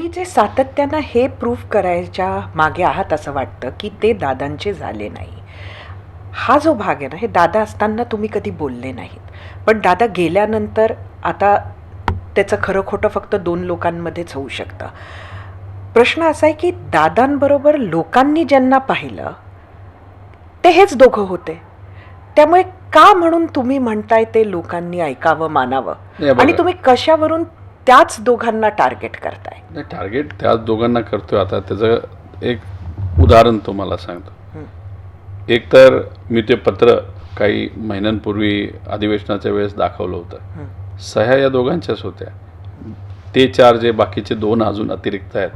तुम्ही जे सातत्यानं हे प्रूव्ह करायच्या मागे आहात असं वाटतं की ते दादांचे झाले नाही. हा जो भाग आहे ना, हे दादा असताना तुम्ही कधी बोलले नाहीत, पण दादा गेल्यानंतर आता त्याचं खरं खोटं फक्त 2 लोकांमध्येच होऊ शकतं. प्रश्न असा आहे की दादांबरोबर लोकांनी ज्यांना पाहिलं ते हेच दोघं होते. त्यामुळे का म्हणून तुम्ही म्हणताय ते लोकांनी ऐकावं, मानावं, नाही बघा. आणि तुम्ही कशावरून त्याच दोघांना टार्गेट करताय? नाही, टार्गेट त्याच दोघांना करतोय. आता त्याचं एक उदाहरण तुम्हाला सांगतो. एक तर मी ते पत्र काही महिन्यांपूर्वी अधिवेशनाच्या वेळेस दाखवलं होतं. सह्या या दोघांच्याच होत्या. ते 4 जे बाकीचे 2 अजून अतिरिक्त आहेत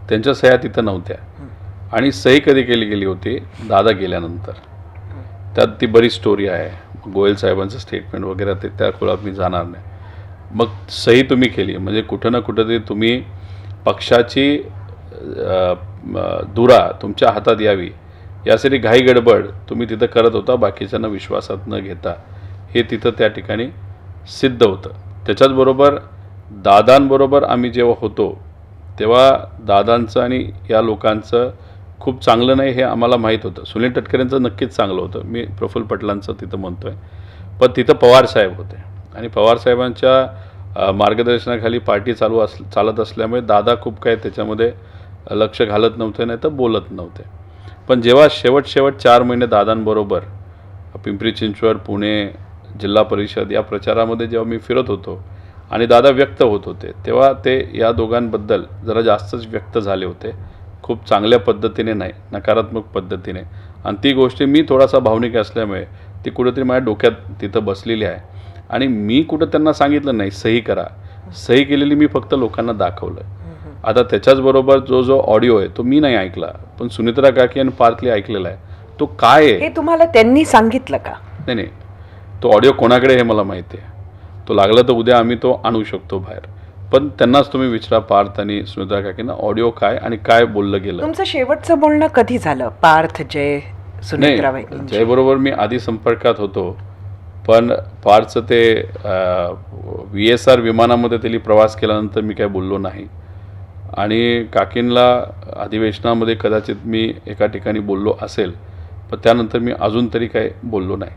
त्यांच्या सह्या तिथं नव्हत्या. आणि सही कधी केली गेली होती? दादा गेल्यानंतर. त्यात ती बरी स्टोरी आहे. गोयल साहेबांचं स्टेटमेंट वगैरे ते त्या खोलात मी जाणार नाही. मग सही तुम्ही केली म्हणजे कुठं ना कुठंतरी तुम्ही पक्षाची धुरा तुमच्या हातात यावी यासाठी घाई गडबड तुम्ही तिथं करत होता, बाकीच्यांना विश्वासात न घेता. हे तिथं त्या ठिकाणी सिद्ध होतं. त्याच्याचबरोबर दादांबरोबर आम्ही जेव्हा होतो तेव्हा दादांचं आणि या लोकांचं खूप चांगलं नाही हे आम्हाला माहीत होतं. सुनील तटकरेंचं नक्कीच चांगलं होतं. मी प्रफुल्ल पटलांचं तिथं म्हणतोय. पण तिथं पवारसाहेब होते आणि पवारसाहेबांच्या मार्गदर्शनाखाली पार्टी चालत असल्यामुळे दादा खूप काय त्याच्यामध्ये लक्ष घालत नव्हते, नाही तर बोलत नव्हते. पण जेव्हा शेवट 4 महिने दादांबरोबर पिंपरी चिंचवड, पुणे, जिल्हा परिषद या प्रचारामध्ये जेव्हा मी फिरत होतो आणि दादा व्यक्त होत होते तेव्हा ते या दोघांबद्दल जरा जास्तच व्यक्त झाले होते. खूप चांगल्या पद्धतीने नाही, नकारात्मक पद्धतीने. आणि ती गोष्ट मी थोडासा भावनिक असल्यामुळे ती कुठेतरी माझ्या डोक्यात तिथं बसलेली आहे. आणि मी कुठं त्यांना सांगितलं नाही सही करा. सही केलेली मी फक्त लोकांना दाखवलं. आता त्याच्याचबरोबर जो ऑडिओ आहे तो मी नाही ऐकला, पण सुनित्रा काकी आणि पार्थली ऐकलेला आहे. तो काय आहे हे तुम्हाला त्यांनी सांगितलं का? नाही, तो ऑडिओ कोणाकडे हे मला माहिती आहे. तो लागला तर उद्या आम्ही तो आणू शकतो बाहेर. पण त्यांनाच तुम्ही विचारा, पार्थ आणि सुनित्रा काकींना, ऑडिओ काय आणि काय बोललं गेलं. तुमचं शेवटचं बोलणं कधी झालं पार्थ, जय, सुनित्रा? नाही, जयबरोबर मी आधी संपर्कात होतो, पण पार्थचं ते VSR विमानामध्ये त्यांनी प्रवास केल्यानंतर मी काय बोललो नाही. आणि काकींना अधिवेशनामध्ये कदाचित मी एका ठिकाणी बोललो असेल, पण त्यानंतर मी अजून तरी काय बोललो नाही.